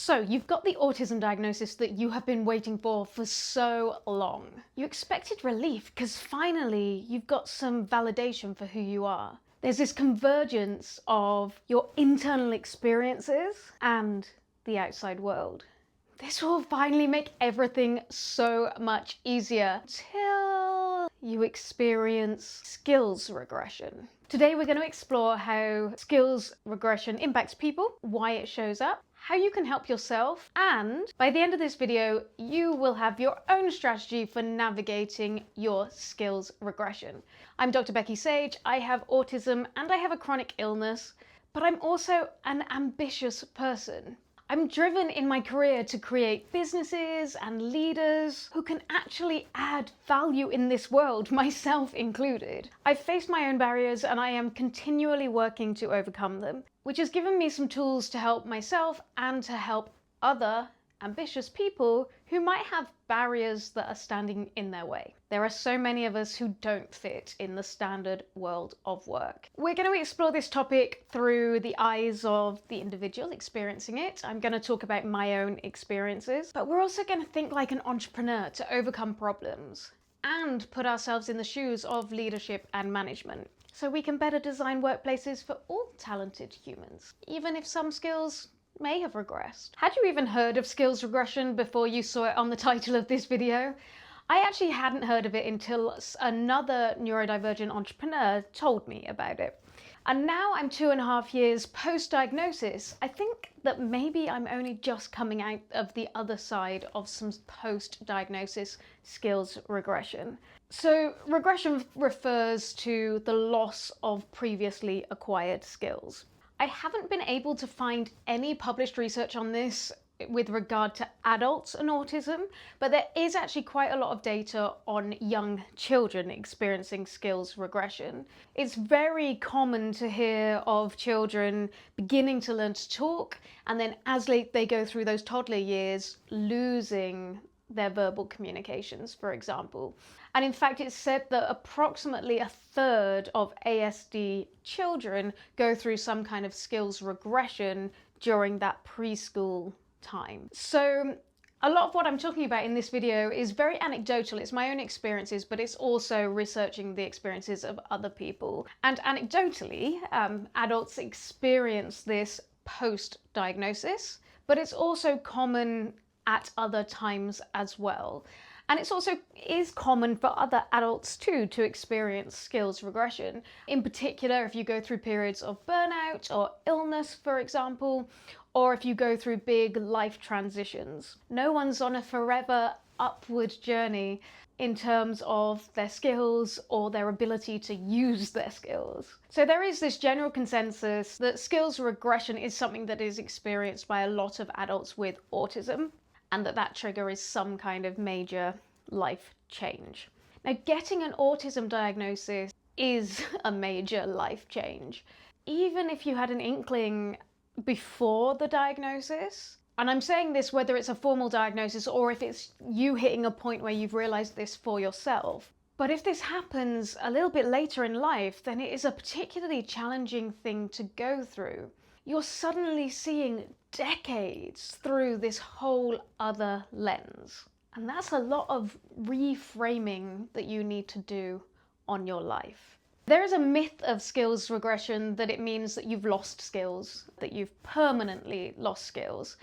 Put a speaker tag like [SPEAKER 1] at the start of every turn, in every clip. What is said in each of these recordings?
[SPEAKER 1] So you've got the autism diagnosis that you have been waiting for so long. You expected relief because finally you've got some validation for who you are. There's this convergence of your internal experiences and the outside world. This will finally make everything so much easier till you experience skills regression. Today we're going to explore how skills regression impacts people, why it shows up, how you can help yourself, and by the end of this video you will have your own strategy for navigating your skills regression. I'm Dr. Becky Sage, I have autism and I have a chronic illness, but I'm also an ambitious person. I'm driven in my career to create businesses and leaders who can actually add value in this world, myself included. I've faced my own barriers and I am continually working to overcome them, which has given me some tools to help myself and to help other ambitious people who might have barriers that are standing in their way. There are so many of us who don't fit in the standard world of work. We're going to explore this topic through the eyes of the individual experiencing it. I'm going to talk about my own experiences, but we're also going to think like an entrepreneur to overcome problems and put ourselves in the shoes of leadership and management, so we can better design workplaces for all talented humans, even if some skills may have regressed. Had you even heard of skills regression before you saw it on the title of this video? I actually hadn't heard of it until another neurodivergent entrepreneur told me about it. And now I'm 2.5 years post-diagnosis. I think that maybe I'm only just coming out of the other side of some post-diagnosis skills regression. So regression refers to the loss of previously acquired skills. I haven't been able to find any published research on this with regard to adults and autism, but there is actually quite a lot of data on young children experiencing skills regression. It's very common to hear of children beginning to learn to talk, and then as they go through those toddler years, losing their verbal communications, for example. And in fact, it's said that approximately 1/3 of ASD children go through some kind of skills regression during that preschool time. So a lot of what I'm talking about in this video is very anecdotal. It's my own experiences, but it's also researching the experiences of other people. And anecdotally, adults experience this post-diagnosis, but it's also common at other times as well. And it's also is common for other adults too to experience skills regression. In particular, if you go through periods of burnout or illness, for example, or if you go through big life transitions. No one's on a forever upward journey in terms of their skills or their ability to use their skills. So there is this general consensus that skills regression is something that is experienced by a lot of adults with autism, and that trigger is some kind of major life change. Now, getting an autism diagnosis is a major life change. Even if you had an inkling before the diagnosis, and I'm saying this whether it's a formal diagnosis or if it's you hitting a point where you've realized this for yourself, but if this happens a little bit later in life, then it is a particularly challenging thing to go through. You're suddenly seeing decades through this whole other lens. And that's a lot of reframing that you need to do on your life. There is a myth of skills regression that it means that you've lost skills, that you've permanently lost skills.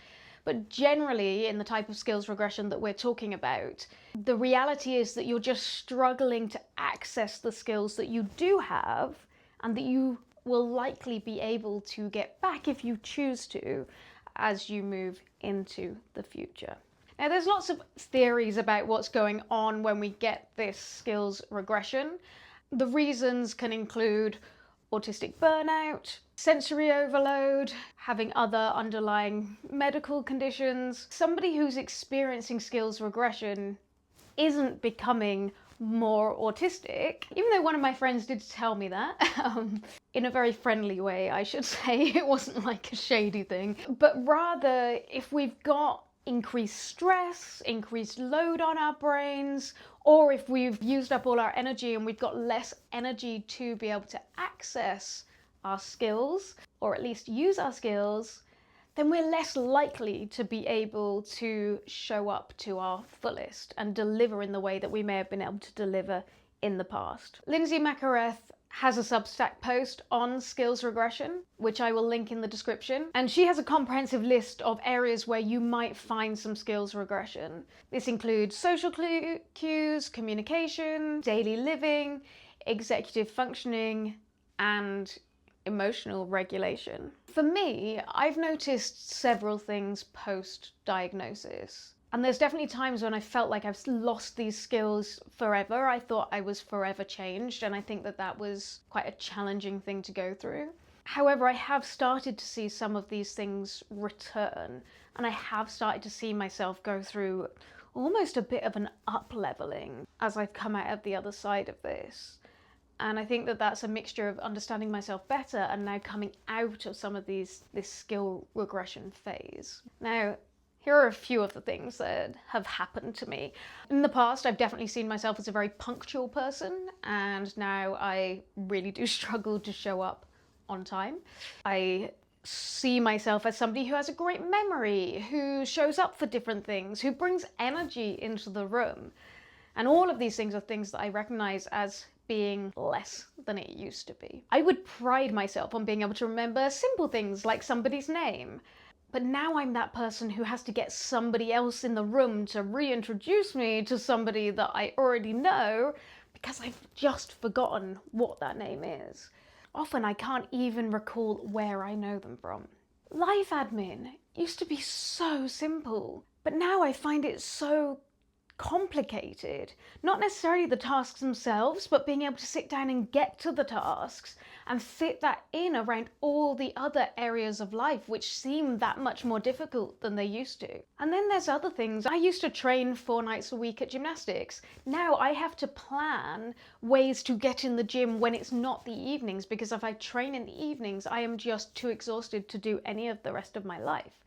[SPEAKER 1] But generally, in the type of skills regression that we're talking about, the reality is that you're just struggling to access the skills that you do have and that you will likely be able to get back if you choose to as you move into the future. Now, there's lots of theories about what's going on when we get this skills regression. The reasons can include autistic burnout, sensory overload, having other underlying medical conditions. Somebody who's experiencing skills regression isn't becoming more autistic, even though one of my friends did tell me that, in a very friendly way, I should say. It wasn't like a shady thing, but rather if we've got increased stress, increased load on our brains, or if we've used up all our energy and we've got less energy to be able to access our skills, or at least use our skills, then we're less likely to be able to show up to our fullest and deliver in the way that we may have been able to deliver in the past. Lindsay Macareth has a Substack post on skills regression, which I will link in the description. And she has a comprehensive list of areas where you might find some skills regression. This includes social cues, communication, daily living, executive functioning, and emotional regulation. For me, I've noticed several things post-diagnosis. And there's definitely times when I felt like I've lost these skills forever. I thought I was forever changed, and I think that that was quite a challenging thing to go through. However, I have started to see some of these things return, and I have started to see myself go through almost a bit of an up-leveling as I've come out of the other side of this. And I think that that's a mixture of understanding myself better and now coming out of some of this skill regression phase. Now, here are a few of the things that have happened to me. In the past, I've definitely seen myself as a very punctual person, and now I really do struggle to show up on time. I see myself as somebody who has a great memory, who shows up for different things, who brings energy into the room. And all of these things are things that I recognize as being less than it used to be. I would pride myself on being able to remember simple things like somebody's name. But now I'm that person who has to get somebody else in the room to reintroduce me to somebody that I already know because I've just forgotten what that name is. Often I can't even recall where I know them from. Life admin used to be so simple, but now I find it so complicated. Not necessarily the tasks themselves, but being able to sit down and get to the tasks and fit that in around all the other areas of life which seem that much more difficult than they used to. And then there's other things. I used to train 4 nights a week at gymnastics. Now I have to plan ways to get in the gym when it's not the evenings, because if I train in the evenings, I am just too exhausted to do any of the rest of my life.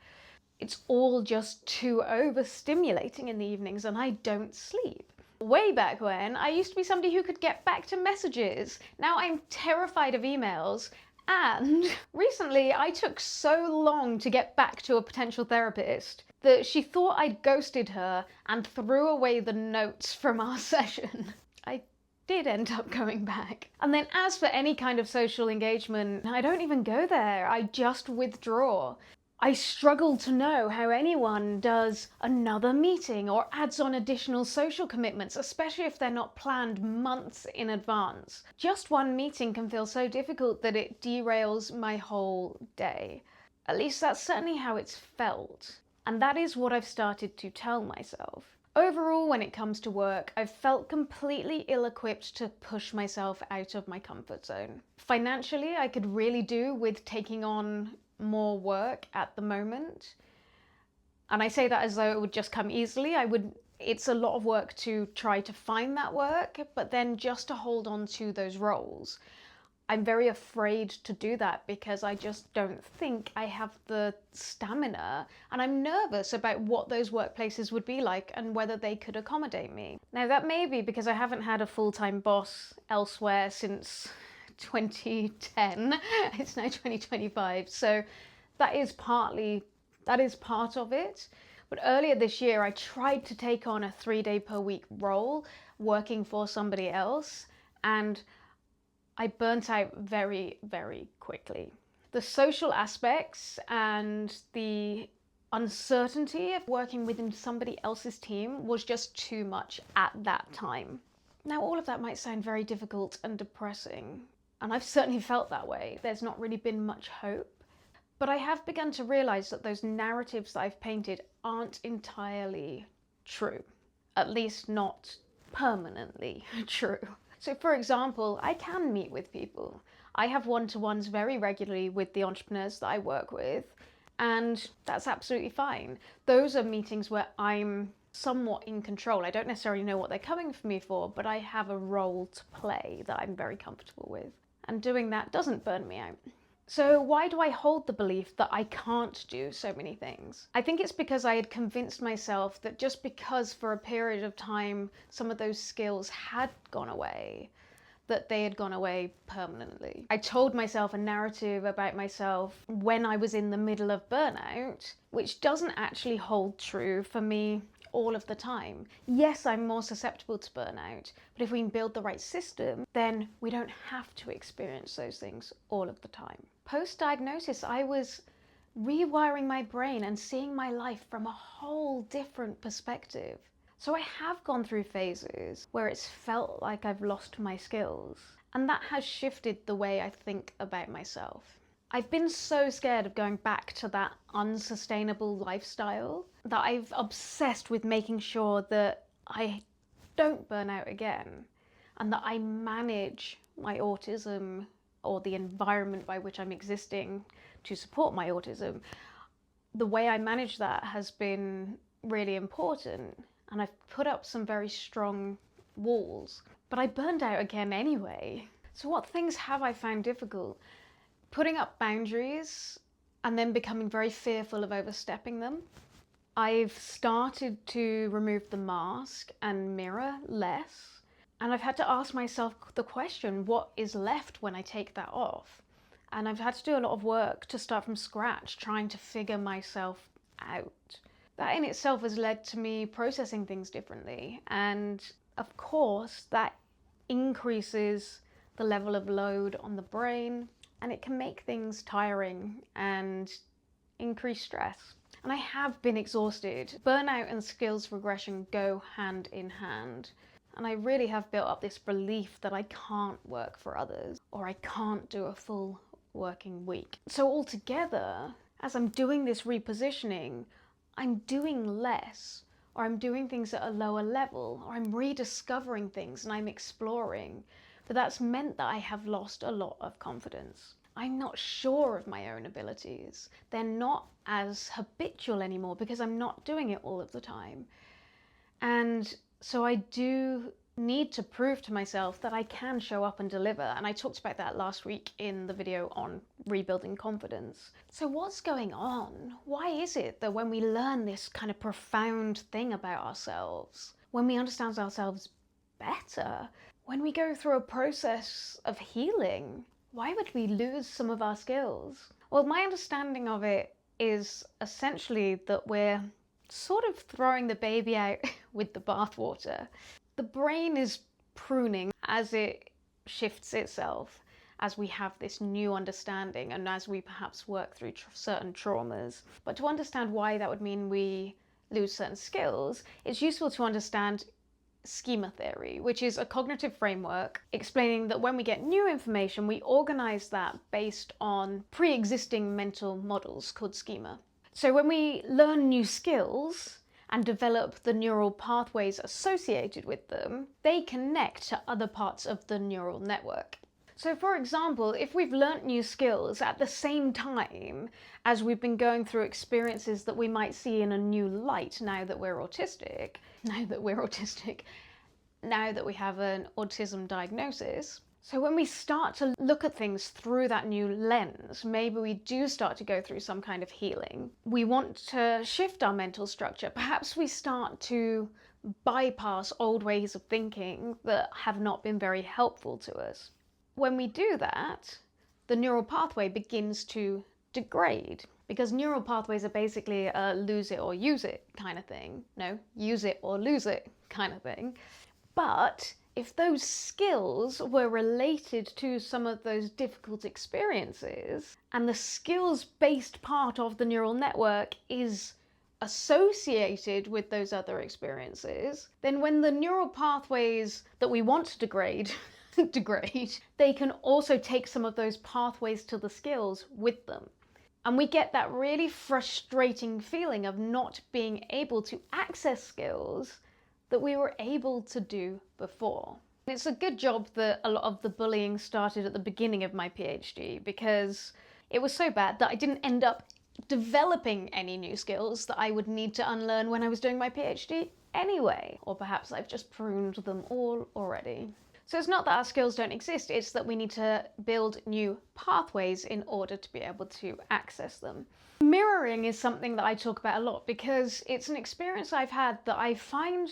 [SPEAKER 1] It's all just too overstimulating in the evenings and I don't sleep. Way back when, I used to be somebody who could get back to messages. Now I'm terrified of emails, and recently I took so long to get back to a potential therapist that she thought I'd ghosted her and threw away the notes from our session. I did end up going back. And then as for any kind of social engagement, I don't even go there. I just withdraw. I struggle to know how anyone does another meeting or adds on additional social commitments, especially if they're not planned months in advance. Just one meeting can feel so difficult that it derails my whole day. At least that's certainly how it's felt. And that is what I've started to tell myself. Overall, when it comes to work, I've felt completely ill-equipped to push myself out of my comfort zone. Financially, I could really do with taking on more work at the moment, and I say that as though it would just come easily. It's a lot of work to try to find that work, but then just to hold on to those roles. I'm very afraid to do that because I just don't think I have the stamina, and I'm nervous about what those workplaces would be like and whether they could accommodate me. Now that may be because I haven't had a full-time boss elsewhere since 2010. It's now 2025, so that is part of it. But earlier this year I tried to take on a 3-day per week role working for somebody else, and I burnt out very, very quickly. The social aspects and the uncertainty of working within somebody else's team was just too much at that time. Now all of that might sound very difficult and depressing, and I've certainly felt that way. There's not really been much hope. But I have begun to realise that those narratives that I've painted aren't entirely true. At least not permanently true. So for example, I can meet with people. I have one-to-ones very regularly with the entrepreneurs that I work with, and that's absolutely fine. Those are meetings where I'm somewhat in control. I don't necessarily know what they're coming for me for, but I have a role to play that I'm very comfortable with. And doing that doesn't burn me out. So why do I hold the belief that I can't do so many things? I think it's because I had convinced myself that just because for a period of time some of those skills had gone away, that they had gone away permanently. I told myself a narrative about myself when I was in the middle of burnout, which doesn't actually hold true for me all of the time. Yes, I'm more susceptible to burnout, but if we can build the right system, then we don't have to experience those things all of the time. Post-diagnosis, I was rewiring my brain and seeing my life from a whole different perspective. So I have gone through phases where it's felt like I've lost my skills, and that has shifted the way I think about myself. I've been so scared of going back to that unsustainable lifestyle that I've obsessed with making sure that I don't burn out again and that I manage my autism or the environment by which I'm existing to support my autism. The way I manage that has been really important, and I've put up some very strong walls, but I burned out again anyway. So what things have I found difficult? Putting up boundaries and then becoming very fearful of overstepping them. I've started to remove the mask and mirror less, and I've had to ask myself the question, what is left when I take that off? And I've had to do a lot of work to start from scratch, trying to figure myself out. That in itself has led to me processing things differently, and of course that increases the level of load on the brain, and it can make things tiring and increase stress. And I have been exhausted. Burnout and skills regression go hand in hand. And I really have built up this belief that I can't work for others, or I can't do a full working week. So altogether, as I'm doing this repositioning, I'm doing less, or I'm doing things at a lower level, or I'm rediscovering things and I'm exploring. But that's meant that I have lost a lot of confidence. I'm not sure of my own abilities. They're not as habitual anymore because I'm not doing it all of the time. And so I do need to prove to myself that I can show up and deliver. And I talked about that last week in the video on rebuilding confidence. So what's going on? Why is it that when we learn this kind of profound thing about ourselves, when we understand ourselves better, when we go through a process of healing, why would we lose some of our skills? Well, my understanding of it is essentially that we're sort of throwing the baby out with the bathwater. The brain is pruning as it shifts itself, as we have this new understanding and as we perhaps work through certain traumas. But to understand why that would mean we lose certain skills, it's useful to understand schema theory, which is a cognitive framework explaining that when we get new information, we organize that based on pre-existing mental models called schema. So when we learn new skills and develop the neural pathways associated with them, they connect to other parts of the neural network. So for example, if we've learnt new skills at the same time as we've been going through experiences that we might see in a new light now that we're autistic, now that we have an autism diagnosis, so when we start to look at things through that new lens, maybe we do start to go through some kind of healing. We want to shift our mental structure. Perhaps we start to bypass old ways of thinking that have not been very helpful to us. When we do that, the neural pathway begins to degrade, because neural pathways are basically a lose it or use it kind of thing. No, use it or lose it kind of thing. But if those skills were related to some of those difficult experiences, and the skills-based part of the neural network is associated with those other experiences, then when the neural pathways that we want to degrade, they can also take some of those pathways to the skills with them. And we get that really frustrating feeling of not being able to access skills that we were able to do before. It's a good job that a lot of the bullying started at the beginning of my PhD, because it was so bad that I didn't end up developing any new skills that I would need to unlearn when I was doing my PhD anyway. Or perhaps I've just pruned them all already. So it's not that our skills don't exist, it's that we need to build new pathways in order to be able to access them. Mirroring is something that I talk about a lot because it's an experience I've had that I find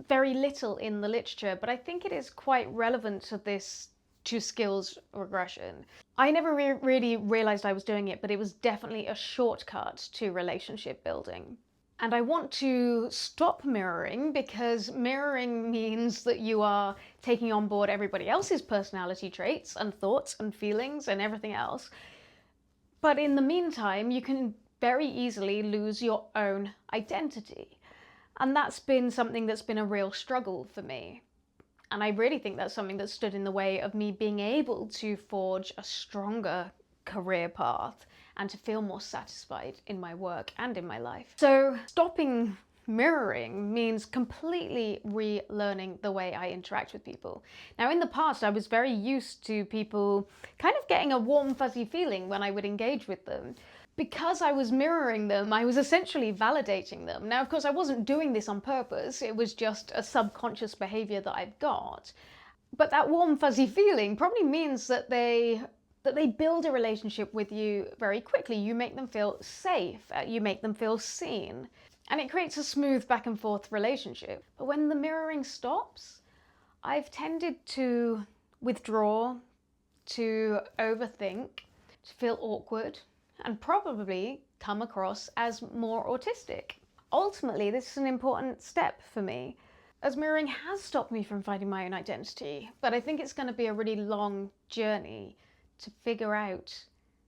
[SPEAKER 1] very little in the literature, but I think it is quite relevant to this to skills regression. I never really realized I was doing it, but it was definitely a shortcut to relationship building. And I want to stop mirroring, because mirroring means that you are taking on board everybody else's personality traits and thoughts and feelings and everything else. But in the meantime, you can very easily lose your own identity. And that's been something that's been a real struggle for me. And I really think that's something that stood in the way of me being able to forge a stronger career path and to feel more satisfied in my work and in my life. So stopping mirroring means completely relearning the way I interact with people. Now, in the past, I was very used to people kind of getting a warm, fuzzy feeling when I would engage with them. Because I was mirroring them, I was essentially validating them. Now, of course, I wasn't doing this on purpose. It was just a subconscious behavior that I've got. But that warm, fuzzy feeling probably means that they build a relationship with you very quickly. You make them feel safe. You make them feel seen. And it creates a smooth back and forth relationship. But when the mirroring stops, I've tended to withdraw, to overthink, to feel awkward, and probably come across as more autistic. Ultimately, this is an important step for me, as mirroring has stopped me from finding my own identity. But I think it's going to be a really long journey to figure out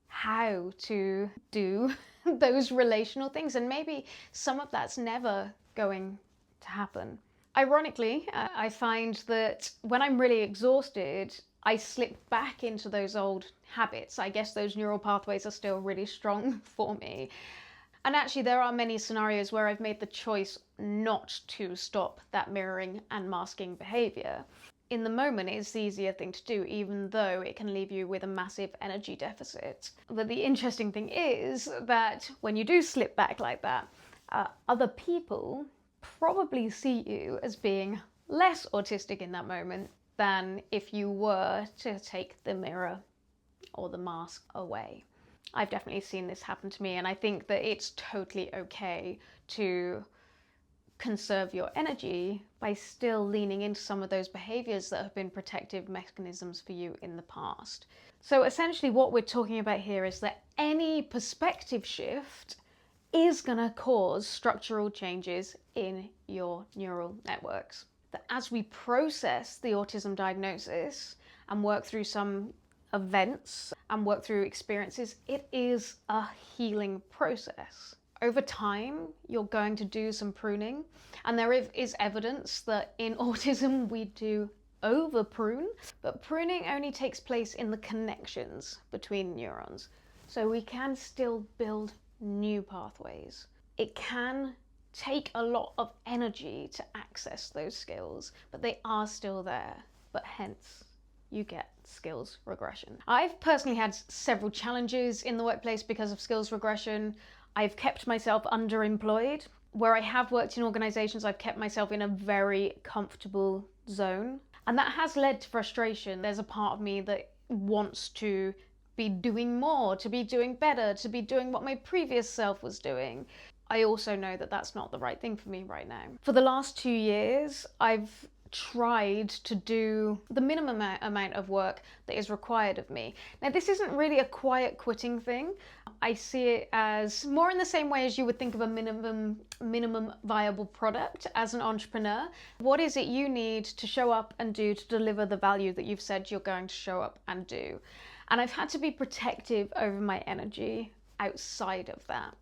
[SPEAKER 1] how to do those relational things, and maybe some of that's never going to happen. Ironically, I find that when I'm really exhausted, I slip back into those old habits. I guess those neural pathways are still really strong for me. And actually, there are many scenarios where I've made the choice not to stop that mirroring and masking behavior. In the moment, it's the easier thing to do, even though it can leave you with a massive energy deficit. But the interesting thing is that when you do slip back like that, other people probably see you as being less autistic in that moment than if you were to take the mirror or the mask away. I've definitely seen this happen to me, and I think that it's totally okay to conserve your energy by still leaning into some of those behaviors that have been protective mechanisms for you in the past. So essentially what we're talking about here is that any perspective shift is going to cause structural changes in your neural networks. That as we process the autism diagnosis and work through some events and work through experiences, it is a healing process. Over time, you're going to do some pruning, and there is evidence that in autism we do over prune, but pruning only takes place in the connections between neurons. So we can still build new pathways. It can take a lot of energy to access those skills, but they are still there, but hence you get skills regression. I've personally had several challenges in the workplace because of skills regression. I've kept myself underemployed. Where I have worked in organizations, I've kept myself in a very comfortable zone. And that has led to frustration. There's a part of me that wants to be doing more, to be doing better, to be doing what my previous self was doing. I also know that that's not the right thing for me right now. For the last 2 years, I've tried to do the minimum amount of work that is required of me. Now, this isn't really a quiet quitting thing. I see it as more in the same way as you would think of a minimum viable product as an entrepreneur. What is it you need to show up and do to deliver the value that you've said you're going to show up and do? And I've had to be protective over my energy outside of that.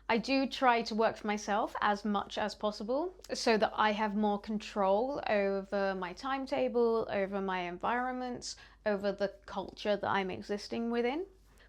[SPEAKER 1] I do try to work for myself as much as possible so that I have more control over my timetable, over my environments, over the culture that I'm existing within.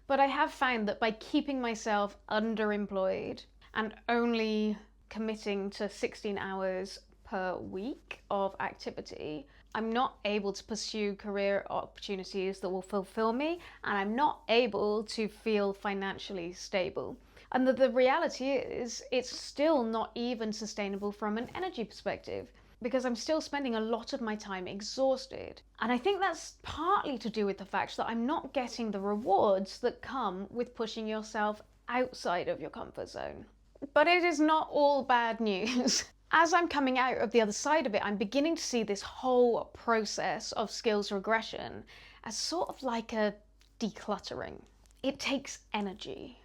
[SPEAKER 1] But I have found that by keeping myself underemployed and only committing to 16 hours per week of activity, I'm not able to pursue career opportunities that will fulfill me, and I'm not able to feel financially stable. And the reality is, it's still not even sustainable from an energy perspective, because I'm still spending a lot of my time exhausted. And I think that's partly to do with the fact that I'm not getting the rewards that come with pushing yourself outside of your comfort zone. But it is not all bad news. As I'm coming out of the other side of it, I'm beginning to see this whole process of skills regression as sort of like a decluttering. It takes energy.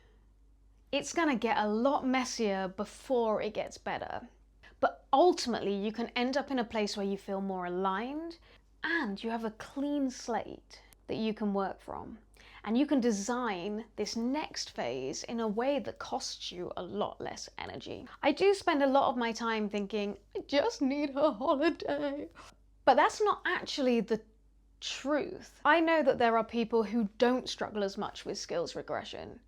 [SPEAKER 1] It's gonna get a lot messier before it gets better. But ultimately, you can end up in a place where you feel more aligned and you have a clean slate that you can work from. And you can design this next phase in a way that costs you a lot less energy. I do spend a lot of my time thinking, I just need a holiday. But that's not actually the truth. I know that there are people who don't struggle as much with skills regression.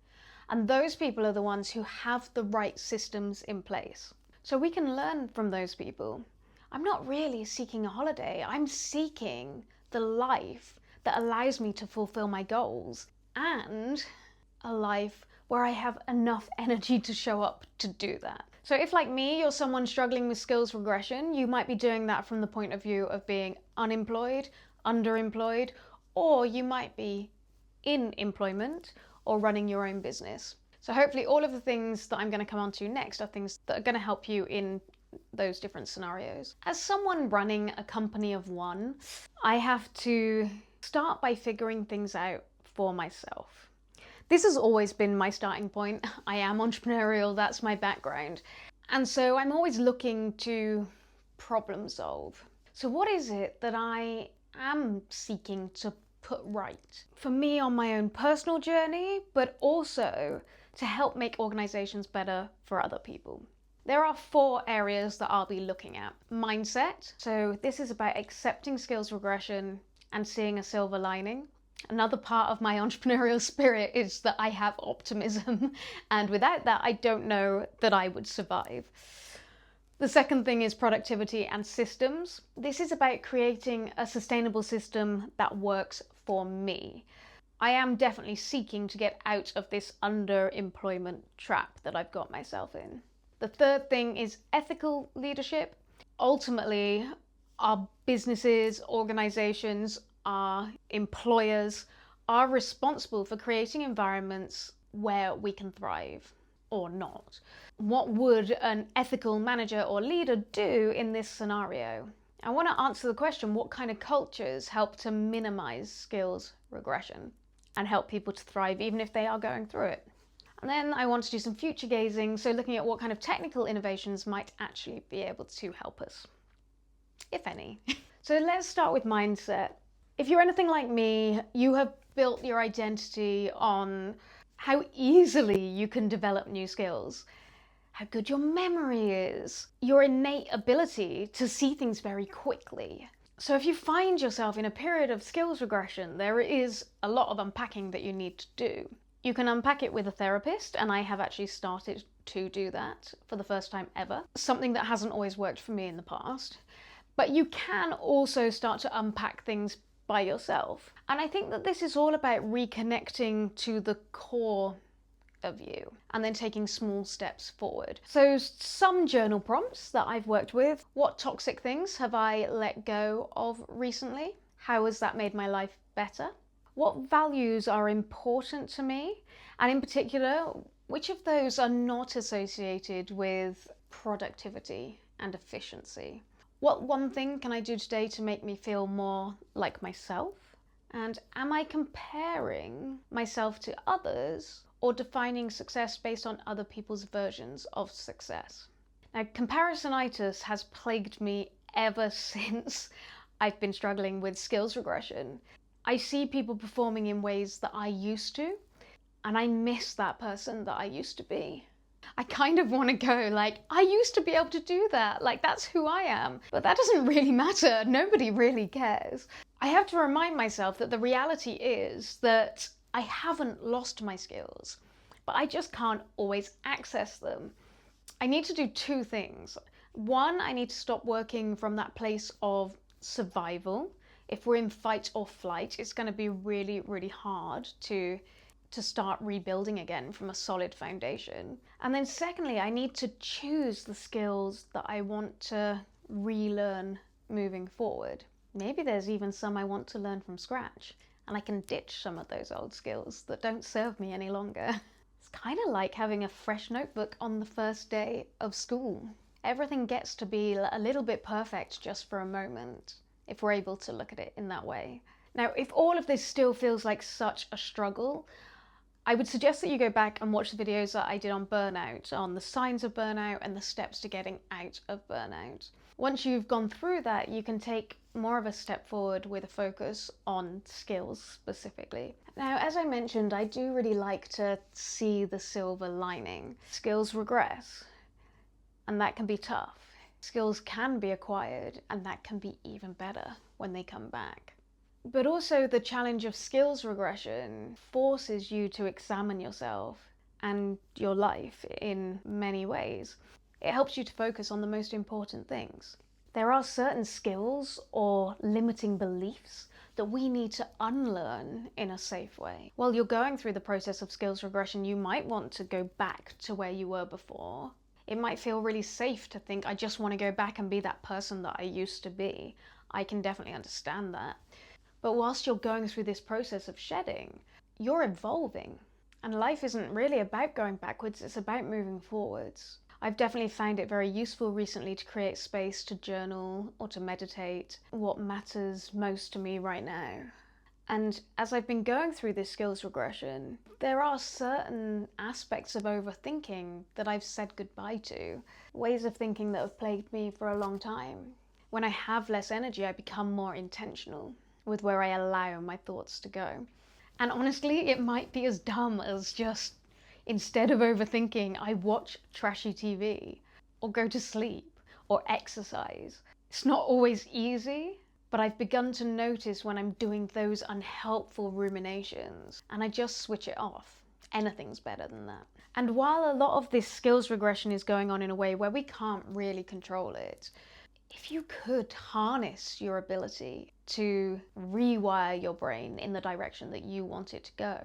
[SPEAKER 1] And those people are the ones who have the right systems in place. So we can learn from those people. I'm not really seeking a holiday. I'm seeking the life that allows me to fulfill my goals and a life where I have enough energy to show up to do that. So if, like me, you're someone struggling with skills regression, you might be doing that from the point of view of being unemployed, underemployed, or you might be in employment or running your own business. So hopefully all of the things that I'm going to come on to next are things that are going to help you in those different scenarios. As someone running a company of one, I have to start by figuring things out for myself. This has always been my starting point. I am entrepreneurial, that's my background. And so I'm always looking to problem solve. So what is it that I am seeking to put right? For me on my own personal journey, but also to help make organizations better for other people. There are 4 areas that I'll be looking at. Mindset. So this is about accepting skills regression and seeing a silver lining. Another part of my entrepreneurial spirit is that I have optimism, and without that, I don't know that I would survive. The second thing is productivity and systems. This is about creating a sustainable system that works for me. I am definitely seeking to get out of this underemployment trap that I've got myself in. The third thing is ethical leadership. Ultimately, our businesses, organizations, our employers are responsible for creating environments where we can thrive or not. What would an ethical manager or leader do in this scenario? I want to answer the question, what kind of cultures help to minimize skills regression and help people to thrive even if they are going through it? And then I want to do some future gazing, so looking at what kind of technical innovations might actually be able to help us, if any. So let's start with mindset. If you're anything like me, you have built your identity on how easily you can develop new skills, how good your memory is, your innate ability to see things very quickly. So if you find yourself in a period of skills regression, there is a lot of unpacking that you need to do. You can unpack it with a therapist, and I have actually started to do that for the first time ever, something that hasn't always worked for me in the past. But you can also start to unpack things by yourself. And I think that this is all about reconnecting to the core of you and then taking small steps forward. So some journal prompts that I've worked with. What toxic things have I let go of recently? How has that made my life better? What values are important to me? And in particular, which of those are not associated with productivity and efficiency? What one thing can I do today to make me feel more like myself? And am I comparing myself to others or defining success based on other people's versions of success? Now, comparisonitis has plagued me ever since I've been struggling with skills regression. I see people performing in ways that I used to, and I miss that person that I used to be. I kind of want to go like, I used to be able to do that, like that's who I am. But that doesn't really matter, nobody really cares. I have to remind myself that the reality is that I haven't lost my skills, but I just can't always access them. I need to do 2 things. One, I need to stop working from that place of survival. If we're in fight or flight, it's going to be really, really hard to start rebuilding again from a solid foundation. And then secondly, I need to choose the skills that I want to relearn moving forward. Maybe there's even some I want to learn from scratch, and I can ditch some of those old skills that don't serve me any longer. It's kind of like having a fresh notebook on the first day of school. Everything gets to be a little bit perfect just for a moment, if we're able to look at it in that way. Now, if all of this still feels like such a struggle, I would suggest that you go back and watch the videos that I did on burnout, on the signs of burnout and the steps to getting out of burnout. Once you've gone through that, you can take more of a step forward with a focus on skills specifically. Now, as I mentioned, I do really like to see the silver lining. Skills regress, and that can be tough. Skills can be acquired, and that can be even better when they come back. But also the challenge of skills regression forces you to examine yourself and your life in many ways. It helps you to focus on the most important things. There are certain skills or limiting beliefs that we need to unlearn in a safe way. While you're going through the process of skills regression, you might want to go back to where you were before. It might feel really safe to think, I just want to go back and be that person that I used to be. I can definitely understand that. But whilst you're going through this process of shedding, you're evolving. And life isn't really about going backwards, it's about moving forwards. I've definitely found it very useful recently to create space to journal or to meditate what matters most to me right now. And as I've been going through this skills regression, there are certain aspects of overthinking that I've said goodbye to. Ways of thinking that have plagued me for a long time. When I have less energy, I become more intentional with where I allow my thoughts to go. And honestly, it might be as dumb as just, instead of overthinking, I watch trashy TV, or go to sleep, or exercise. It's not always easy, but I've begun to notice when I'm doing those unhelpful ruminations, and I just switch it off. Anything's better than that. And while a lot of this skills regression is going on in a way where we can't really control it, if you could harness your ability to rewire your brain in the direction that you want it to go,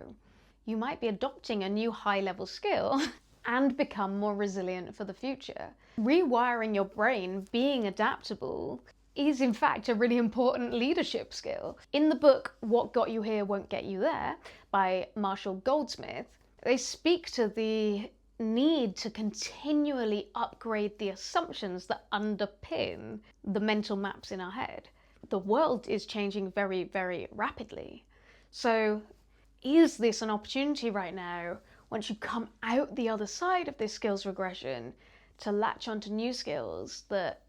[SPEAKER 1] you might be adopting a new high-level skill and become more resilient for the future. Rewiring your brain, being adaptable, is in fact a really important leadership skill. In the book, What Got You Here Won't Get You There by Marshall Goldsmith, they speak to the need to continually upgrade the assumptions that underpin the mental maps in our head. The world is changing very, very rapidly. So is this an opportunity right now, once you come out the other side of this skills regression, to latch onto new skills that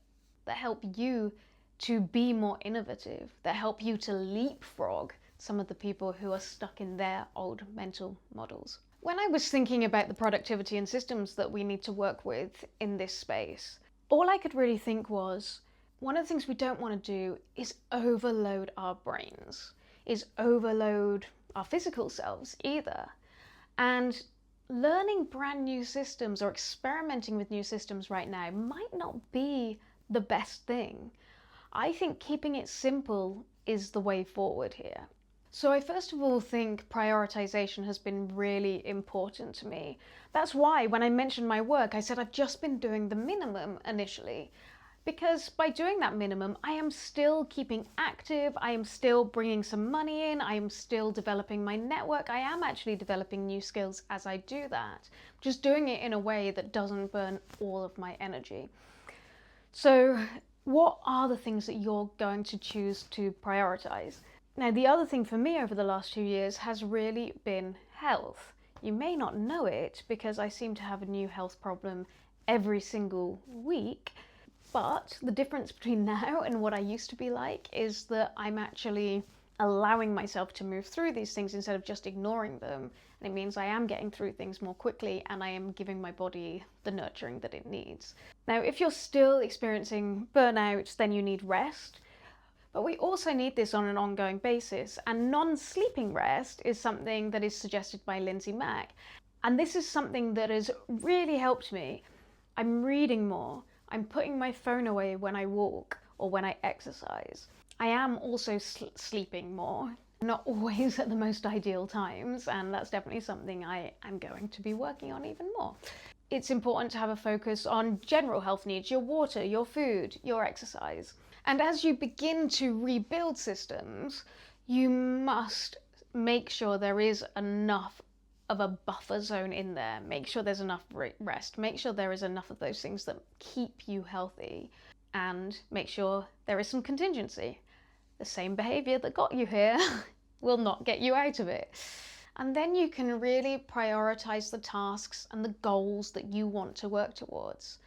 [SPEAKER 1] help you to be more innovative, that help you to leapfrog some of the people who are stuck in their old mental models? When I was thinking about the productivity and systems that we need to work with in this space, all I could really think was, one of the things we don't want to do is overload our brains, is overload our physical selves either. And learning brand new systems or experimenting with new systems right now might not be the best thing. I think keeping it simple is the way forward here. So I first of all think prioritization has been really important to me. That's why when I mentioned my work, I said I've just been doing the minimum initially. Because by doing that minimum, I am still keeping active, I am still bringing some money in, I am still developing my network, I am actually developing new skills as I do that. Just doing it in a way that doesn't burn all of my energy. So what are the things that you're going to choose to prioritize? Now, the other thing for me over the last 2 years has really been health. You may not know it because I seem to have a new health problem every single week, but the difference between now and what I used to be like is that I'm actually allowing myself to move through these things instead of just ignoring them. And it means I am getting through things more quickly and I am giving my body the nurturing that it needs. Now, if you're still experiencing burnout, then you need rest. But we also need this on an ongoing basis, and non-sleeping rest is something that is suggested by Lindsay Mack. And this is something that has really helped me. I'm reading more, I'm putting my phone away when I walk or when I exercise. I am also sleeping more, not always at the most ideal times, and that's definitely something I am going to be working on even more. It's important to have a focus on general health needs, your water, your food, your exercise. And as you begin to rebuild systems, you must make sure there is enough of a buffer zone in there. Make sure there's enough rest. Make sure there is enough of those things that keep you healthy. And make sure there is some contingency. the same behavior that got you here will not get you out of it. And then you can really prioritize the tasks and the goals that you want to work towards.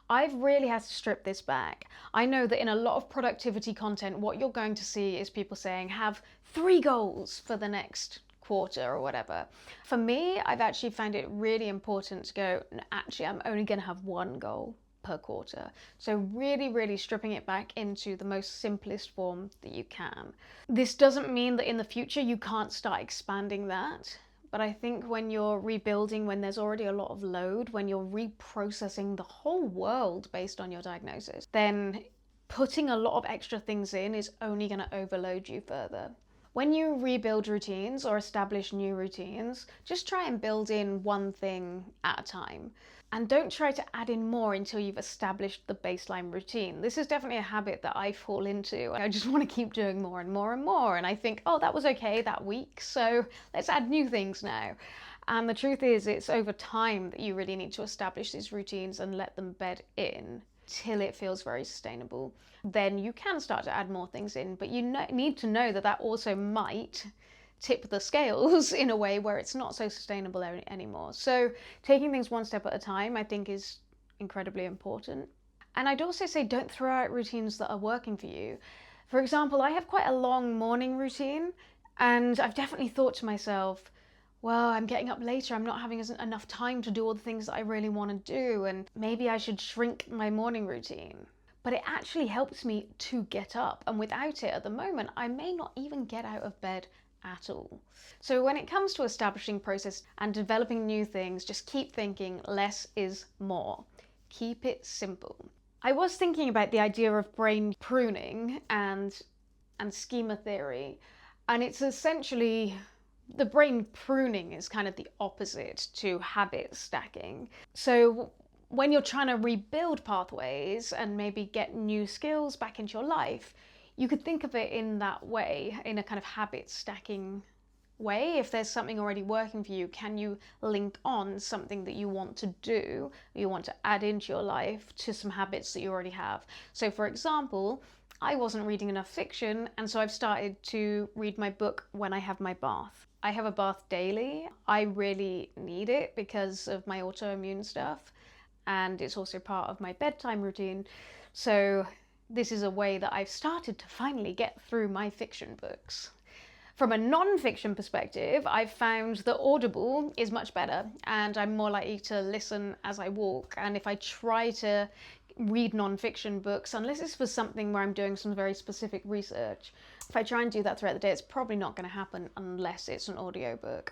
[SPEAKER 1] I've really had to strip this back. I know that in a lot of productivity content, what you're going to see is people saying, have 3 goals for the next quarter or whatever. For me, I've actually found it really important to go, actually, I'm only going to have 1 goal per quarter. So really stripping it back into the most simplest form that you can. This doesn't mean that in the future you can't start expanding that. But I think when you're rebuilding, when there's already a lot of load, when you're reprocessing the whole world based on your diagnosis, then putting a lot of extra things in is only going to overload you further. When you rebuild routines or establish new routines, just try and build in 1 thing at a time. And don't try to add in more until you've established the baseline routine. This is definitely a habit that I fall into. I just want to keep doing more and more and more. And I think, oh, that was okay that week, so let's add new things now. And the truth is, it's over time that you really need to establish these routines and let them bed in till it feels very sustainable. Then you can start to add more things in, but you need to know that that also might tip the scales in a way where it's not so sustainable anymore. So taking things 1 step at a time, I think, is incredibly important. And I'd also say don't throw out routines that are working for you. For example, I have quite a long morning routine, and I've definitely thought to myself, well, I'm getting up later, I'm not having enough time to do all the things that I really want to do, and maybe I should shrink my morning routine. But it actually helps me to get up, and without it at the moment, I may not even get out of bed at all. So when it comes to establishing process and developing new things, just keep thinking less is more. Keep it simple. I was thinking about the idea of brain pruning and schema theory, and it's essentially, the brain pruning is kind of the opposite to habit stacking. So when you're trying to rebuild pathways and maybe get new skills back into your life, you could think of it in that way, in a kind of habit stacking way. If there's something already working for you, can you link on something that you want to do, you want to add into your life, to some habits that you already have? So for example, I wasn't reading enough fiction, and so I've started to read my book when I have my bath. I have a bath daily. I really need it because of my autoimmune stuff, and it's also part of my bedtime routine. So this is a way that I've started to finally get through my fiction books. From a non-fiction perspective, I've found that Audible is much better, and I'm more likely to listen as I walk. And if I try to read non-fiction books, unless it's for something where I'm doing some very specific research, if I try and do that throughout the day, it's probably not going to happen unless it's an audiobook.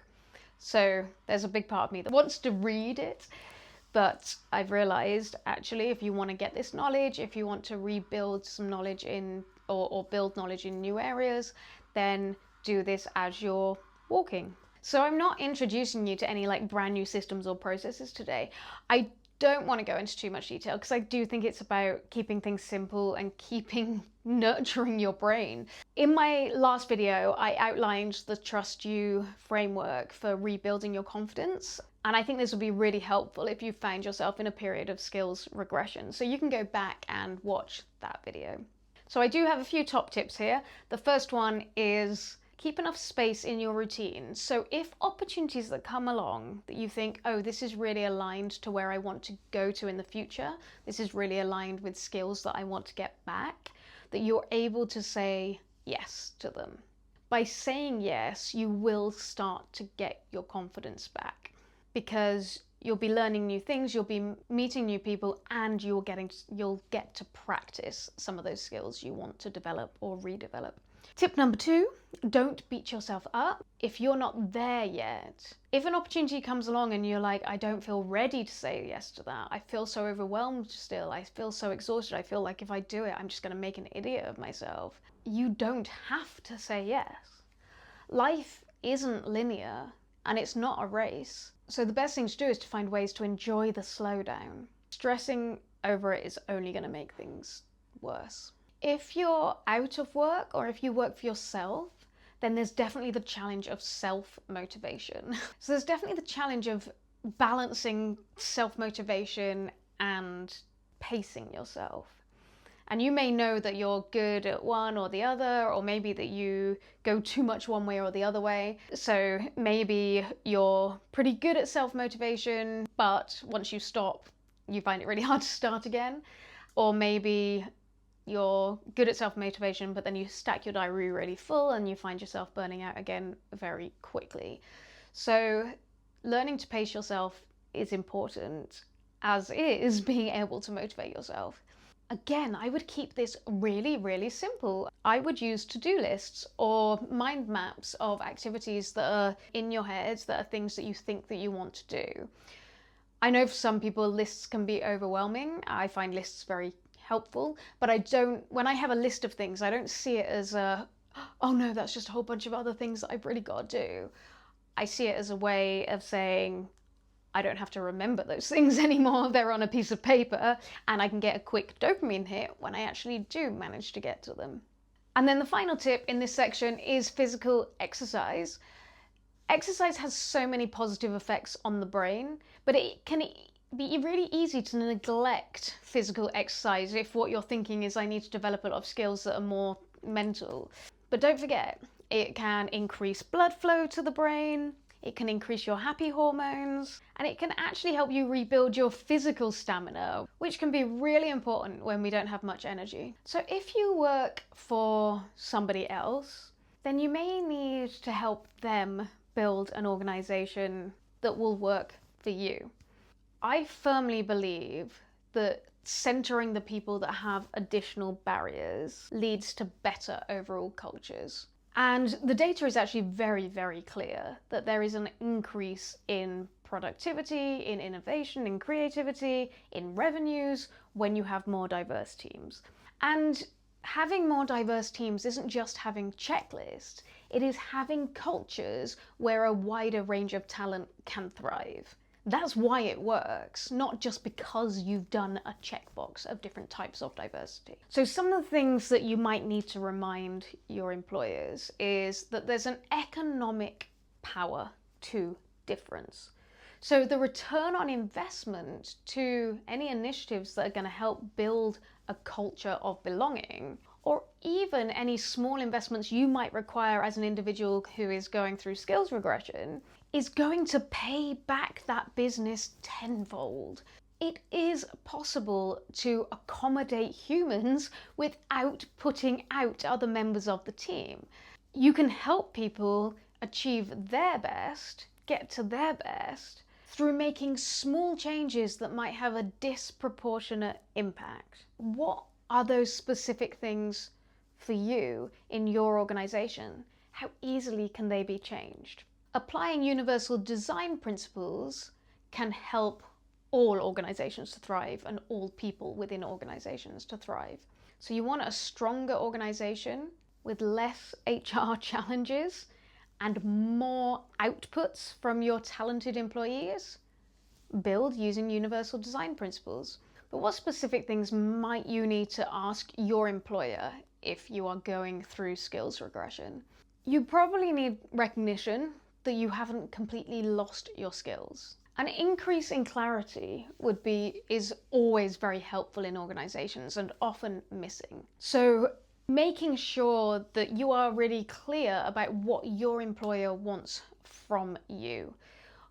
[SPEAKER 1] So there's a big part of me that wants to read it. But I've realized, actually, if you want to get this knowledge, if you want to rebuild some knowledge in, or build knowledge in new areas, then do this as you're walking. So I'm not introducing you to any like brand new systems or processes today. I don't want to go into too much detail because I do think it's about keeping things simple and nurturing your brain. In my last video, I outlined the Trust You framework for rebuilding your confidence. And I think this will be really helpful if you find yourself in a period of skills regression. So you can go back and watch that video. So I do have a few top tips here. The first one is keep enough space in your routine. So if opportunities that come along that you think, oh, this is really aligned to where I want to go to in the future, this is really aligned with skills that I want to get back, that you're able to say yes to them. By saying yes, you will start to get your confidence back, because you'll be learning new things, you'll be meeting new people, and you'll get to practice some of those skills you want to develop or redevelop. Tip number 2, don't beat yourself up if you're not there yet. If an opportunity comes along and you're like, I don't feel ready to say yes to that, I feel so overwhelmed still, I feel so exhausted, I feel like if I do it, I'm just going to make an idiot of myself. You don't have to say yes. Life isn't linear, and it's not a race. So the best thing to do is to find ways to enjoy the slowdown. Stressing over it is only going to make things worse. If you're out of work, or if you work for yourself, then there's definitely the challenge of self-motivation. So there's definitely the challenge of balancing self-motivation and pacing yourself. And you may know that you're good at one or the other, or maybe that you go too much one way or the other way. So maybe you're pretty good at self-motivation, but once you stop, you find it really hard to start again. Or maybe you're good at self-motivation, but then you stack your diary really full and you find yourself burning out again very quickly. So learning to pace yourself is important, as is being able to motivate yourself. Again, I would keep this really, really simple. I would use to-do lists or mind maps of activities that are in your head, that are things that you think that you want to do. I know for some people lists can be overwhelming. I find lists very helpful, but when I have a list of things, I don't see it as oh no, that's just a whole bunch of other things that I've really got to do. I see it as a way of saying, I don't have to remember those things anymore. They're on a piece of paper and I can get a quick dopamine hit when I actually do manage to get to them. And then the final tip in this section is physical exercise. Exercise has so many positive effects on the brain, but it can be really easy to neglect physical exercise if what you're thinking is I need to develop a lot of skills that are more mental. But don't forget, it can increase blood flow to the brain, it can increase your happy hormones, and it can actually help you rebuild your physical stamina, which can be really important when we don't have much energy. So if you work for somebody else, then you may need to help them build an organization that will work for you. I firmly believe that centering the people that have additional barriers leads to better overall cultures. And the data is actually very, very clear that there is an increase in productivity, in innovation, in creativity, in revenues when you have more diverse teams. And having more diverse teams isn't just having checklists, it is having cultures where a wider range of talent can thrive. That's why it works, not just because you've done a checkbox of different types of diversity. So some of the things that you might need to remind your employers is that there's an economic power to difference. So the return on investment to any initiatives that are going to help build a culture of belonging, or even any small investments you might require as an individual who is going through skills regression, is going to pay back that business tenfold. It is possible to accommodate humans without putting out other members of the team. You can help people achieve their best, get to their best, through making small changes that might have a disproportionate impact. What are those specific things for you in your organization? How easily can they be changed? Applying universal design principles can help all organizations to thrive and all people within organizations to thrive. So you want a stronger organization with less HR challenges and more outputs from your talented employees? Build using universal design principles. But what specific things might you need to ask your employer if you are going through skills regression? You probably need recognition that you haven't completely lost your skills. An increase in clarity is always very helpful in organizations and often missing. So making sure that you are really clear about what your employer wants from you.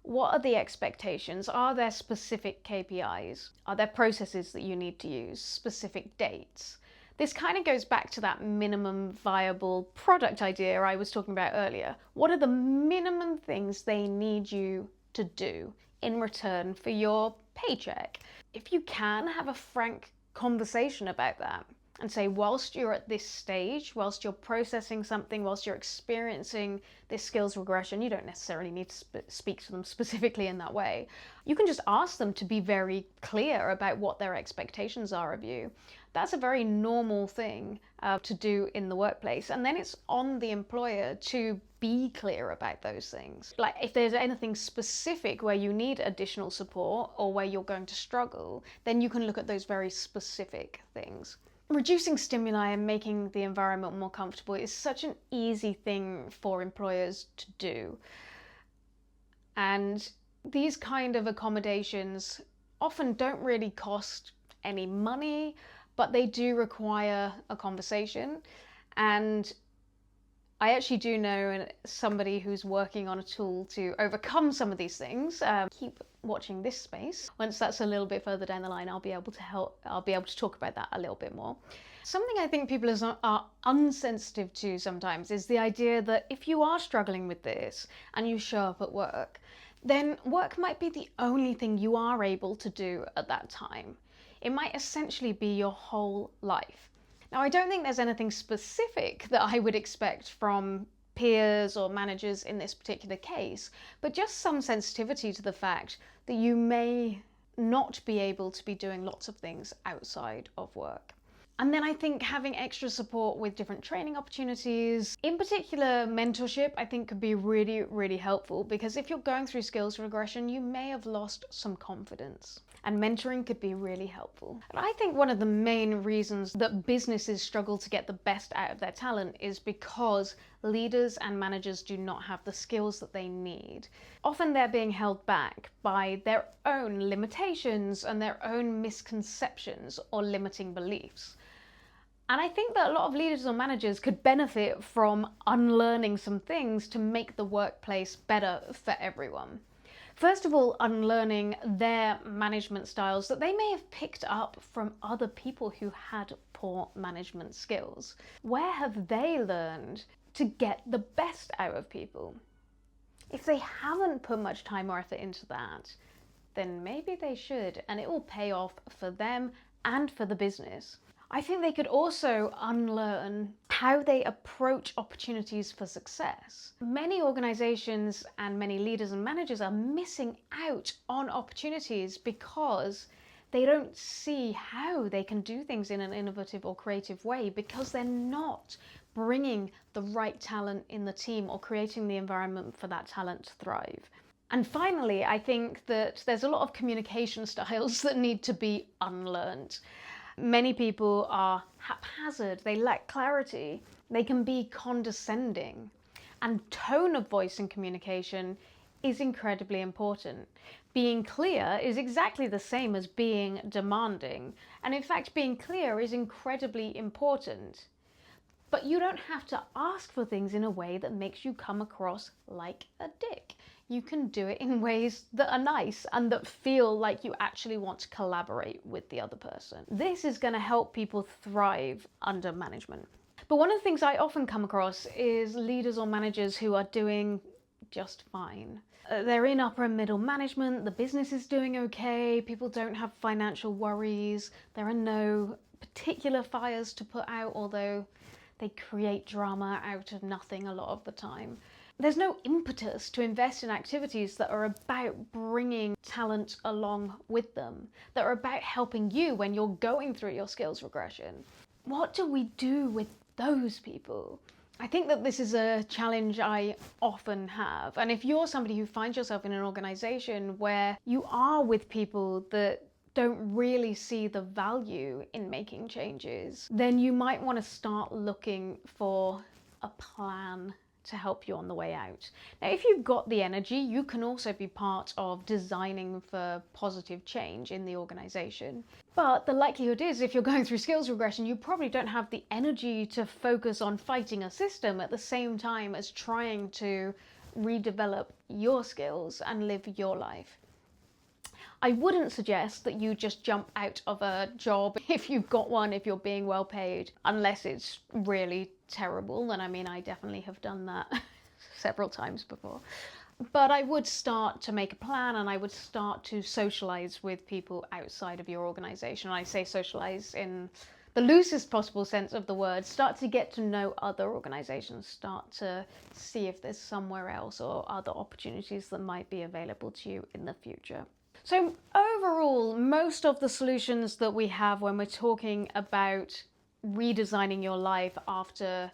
[SPEAKER 1] What are the expectations? Are there specific KPIs? Are there processes that you need to use? Specific dates? This kind of goes back to that minimum viable product idea I was talking about earlier. What are the minimum things they need you to do in return for your paycheck? If you can have a frank conversation about that and say, whilst you're at this stage, whilst you're processing something, whilst you're experiencing this skills regression, you don't necessarily need to speak to them specifically in that way. You can just ask them to be very clear about what their expectations are of you. That's a very normal thing to do in the workplace. And then it's on the employer to be clear about those things. Like if there's anything specific where you need additional support or where you're going to struggle, then you can look at those very specific things. Reducing stimuli and making the environment more comfortable is such an easy thing for employers to do. And these kind of accommodations often don't really cost any money. but they do require a conversation. And I actually do know somebody who's working on a tool to overcome some of these things. Keep watching this space. Once that's a little bit further down the line, I'll be able to talk about that a little bit more. Something I think people are unsensitive to sometimes is the idea that if you are struggling with this and you show up at work, then work might be the only thing you are able to do at that time. It might essentially be your whole life. Now, I don't think there's anything specific that I would expect from peers or managers in this particular case, but just some sensitivity to the fact that you may not be able to be doing lots of things outside of work. And then I think having extra support with different training opportunities, in particular mentorship, I think could be really, really helpful, because if you're going through skills regression, you may have lost some confidence. And mentoring could be really helpful. And I think one of the main reasons that businesses struggle to get the best out of their talent is because leaders and managers do not have the skills that they need. Often they're being held back by their own limitations and their own misconceptions or limiting beliefs. And I think that a lot of leaders or managers could benefit from unlearning some things to make the workplace better for everyone. First of all, unlearning their management styles that they may have picked up from other people who had poor management skills. Where have they learned to get the best out of people? If they haven't put much time or effort into that, then maybe they should, and it will pay off for them and for the business. I think they could also unlearn how they approach opportunities for success. Many organizations and many leaders and managers are missing out on opportunities because they don't see how they can do things in an innovative or creative way, because they're not bringing the right talent in the team or creating the environment for that talent to thrive. And finally, I think that there's a lot of communication styles that need to be unlearned. Many people are haphazard, they lack clarity, they can be condescending. And tone of voice in communication is incredibly important. Being clear is exactly the same as being demanding. And in fact, being clear is incredibly important. But you don't have to ask for things in a way that makes you come across like a dick. You can do it in ways that are nice and that feel like you actually want to collaborate with the other person. This is going to help people thrive under management. But one of the things I often come across is leaders or managers who are doing just fine. They're in upper and middle management, the business is doing okay, people don't have financial worries, there are no particular fires to put out, although they create drama out of nothing a lot of the time. There's no impetus to invest in activities that are about bringing talent along with them, that are about helping you when you're going through your skills regression. What do we do with those people? I think that this is a challenge I often have. And if you're somebody who finds yourself in an organization where you are with people that don't really see the value in making changes, then you might want to start looking for a plan to help you on the way out. Now, if you've got the energy, you can also be part of designing for positive change in the organization. But the likelihood is, if you're going through skills regression, you probably don't have the energy to focus on fighting a system at the same time as trying to redevelop your skills and live your life. I wouldn't suggest that you just jump out of a job if you've got one, if you're being well paid, unless it's really terrible. And I mean, I definitely have done that several times before. But I would start to make a plan, and I would start to socialize with people outside of your organization. I say socialize in the loosest possible sense of the word. Start to get to know other organizations, start to see if there's somewhere else or other opportunities that might be available to you in the future. So overall, most of the solutions that we have when we're talking about redesigning your life after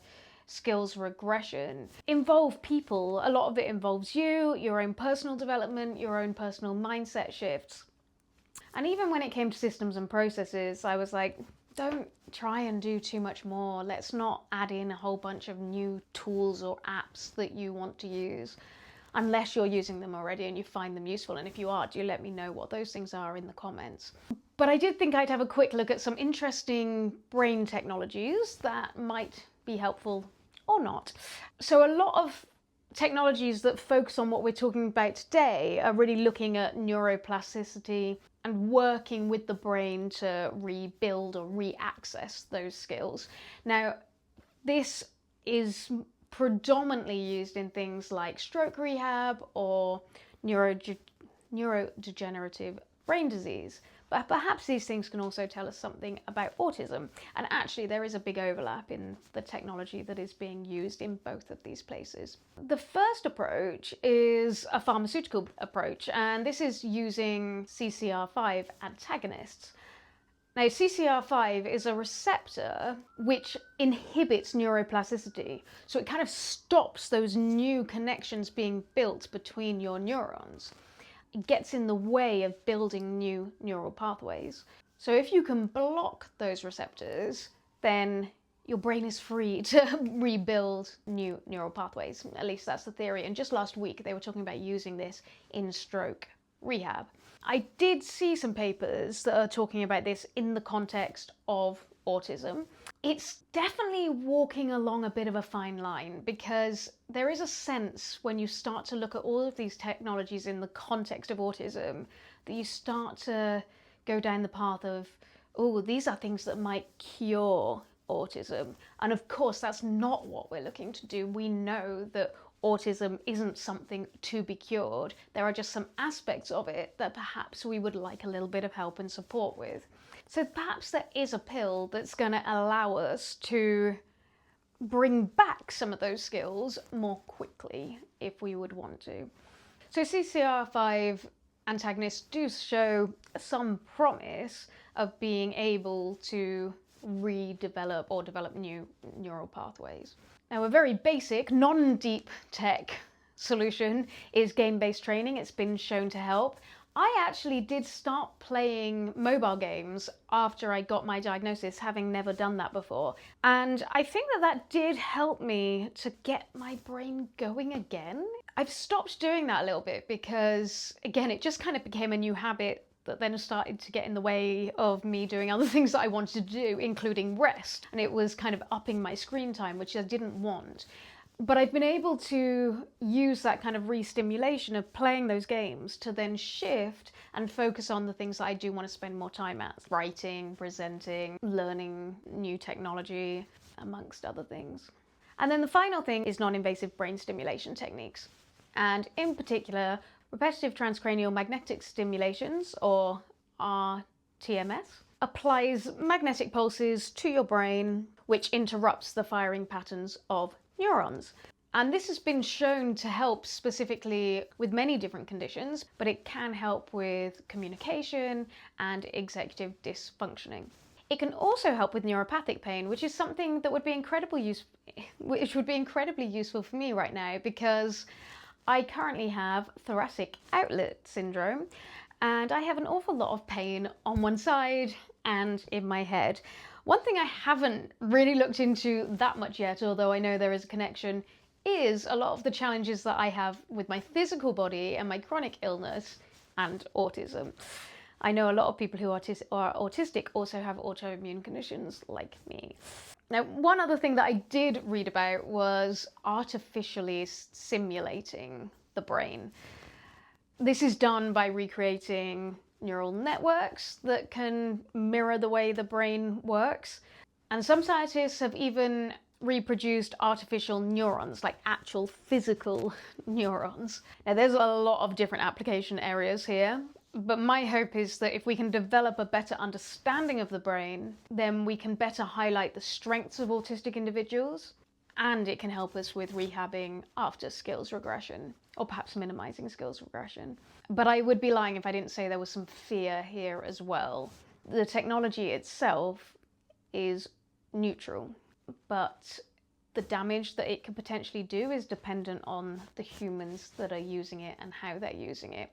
[SPEAKER 1] skills regression involve people. A lot of it involves you, your own personal development, your own personal mindset shifts. And even when it came to systems and processes, I was like, don't try and do too much more. Let's not add in a whole bunch of new tools or apps that you want to use, unless you're using them already and you find them useful. And if you are, do let me know what those things are in the comments. But I did think I'd have a quick look at some interesting brain technologies that might be helpful or not. So a lot of technologies that focus on what we're talking about today are really looking at neuroplasticity and working with the brain to rebuild or re-access those skills. Now, this is predominantly used in things like stroke rehab or neurodegenerative brain disease. But perhaps these things can also tell us something about autism. And actually, there is a big overlap in the technology that is being used in both of these places. The first approach is a pharmaceutical approach, and this is using CCR5 antagonists. Now, CCR5 is a receptor which inhibits neuroplasticity. So it kind of stops those new connections being built between your neurons. It gets in the way of building new neural pathways. So if you can block those receptors, then your brain is free to rebuild new neural pathways. At least that's the theory. And just last week, they were talking about using this in stroke rehab. I did see some papers that are talking about this in the context of autism. It's definitely walking along a bit of a fine line, because there is a sense when you start to look at all of these technologies in the context of autism that you start to go down the path of, oh, these are things that might cure autism. And of course, that's not what we're looking to do. We know that autism isn't something to be cured. There are just some aspects of it that perhaps we would like a little bit of help and support with. So perhaps there is a pill that's going to allow us to bring back some of those skills more quickly if we would want to. So CCR5 antagonists do show some promise of being able to redevelop or develop new neural pathways. Now, a very basic, non-deep tech solution is game-based training. It's been shown to help. I actually did start playing mobile games after I got my diagnosis, having never done that before. And I think that that did help me to get my brain going again. I've stopped doing that a little bit because, again, it just kind of became a new habit that then started to get in the way of me doing other things that I wanted to do, including rest. And it was kind of upping my screen time, which I didn't want. But I've been able to use that kind of re-stimulation of playing those games to then shift and focus on the things that I do want to spend more time at. Writing, presenting, learning new technology, amongst other things. And then the final thing is non-invasive brain stimulation techniques. And in particular, repetitive transcranial magnetic stimulations, or RTMS, applies magnetic pulses to your brain, which interrupts the firing patterns of neurons. And this has been shown to help specifically with many different conditions, but it can help with communication and executive dysfunctioning. It can also help with neuropathic pain, which is something that would be incredibly useful for me right now, because I currently have thoracic outlet syndrome, and I have an awful lot of pain on one side and in my head. One thing I haven't really looked into that much yet, although I know there is a connection, is a lot of the challenges that I have with my physical body and my chronic illness and autism. I know a lot of people who are autistic also have autoimmune conditions like me. Now, one other thing that I did read about was artificially simulating the brain. This is done by recreating neural networks that can mirror the way the brain works. And some scientists have even reproduced artificial neurons, like actual physical neurons. Now, there's a lot of different application areas here, but my hope is that if we can develop a better understanding of the brain, then we can better highlight the strengths of autistic individuals, and it can help us with rehabbing after skills regression, or perhaps minimizing skills regression. But I would be lying if I didn't say there was some fear here as well. The technology itself is neutral, but the damage that it could potentially do is dependent on the humans that are using it and how they're using it.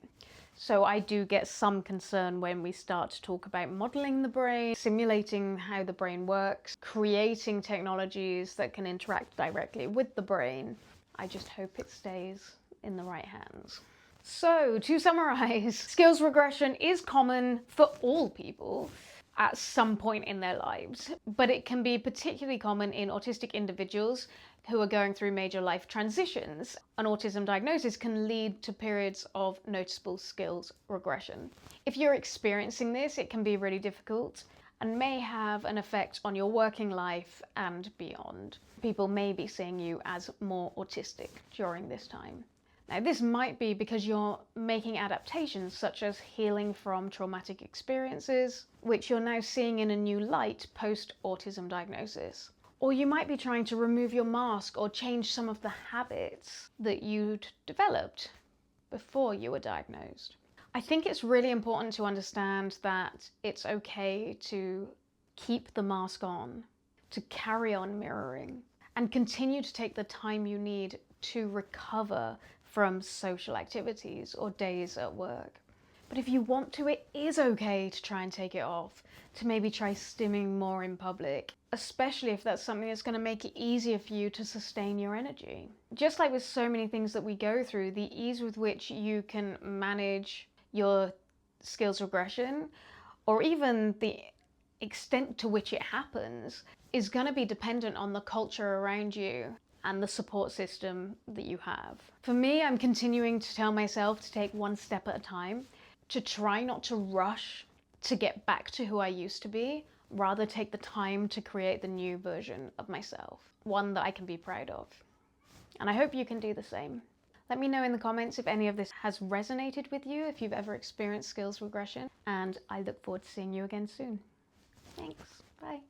[SPEAKER 1] So I do get some concern when we start to talk about modeling the brain, simulating how the brain works, creating technologies that can interact directly with the brain. I just hope it stays in the right hands. So, to summarize, skills regression is common for all people at some point in their lives, but it can be particularly common in autistic individuals who are going through major life transitions. An autism diagnosis can lead to periods of noticeable skills regression. If you're experiencing this, it can be really difficult and may have an effect on your working life and beyond. People may be seeing you as more autistic during this time. Now, this might be because you're making adaptations such as healing from traumatic experiences, which you're now seeing in a new light post-autism diagnosis. Or you might be trying to remove your mask or change some of the habits that you'd developed before you were diagnosed. I think it's really important to understand that it's okay to keep the mask on, to carry on mirroring, and continue to take the time you need to recover from social activities or days at work. But if you want to, it is okay to try and take it off, to maybe try stimming more in public, especially if that's something that's going to make it easier for you to sustain your energy. Just like with so many things that we go through, the ease with which you can manage your skills regression, or even the extent to which it happens, is going to be dependent on the culture around you and the support system that you have. For me, I'm continuing to tell myself to take one step at a time, to try not to rush to get back to who I used to be, rather take the time to create the new version of myself, one that I can be proud of. And I hope you can do the same. Let me know in the comments if any of this has resonated with you, if you've ever experienced skills regression, and I look forward to seeing you again soon. Thanks, bye.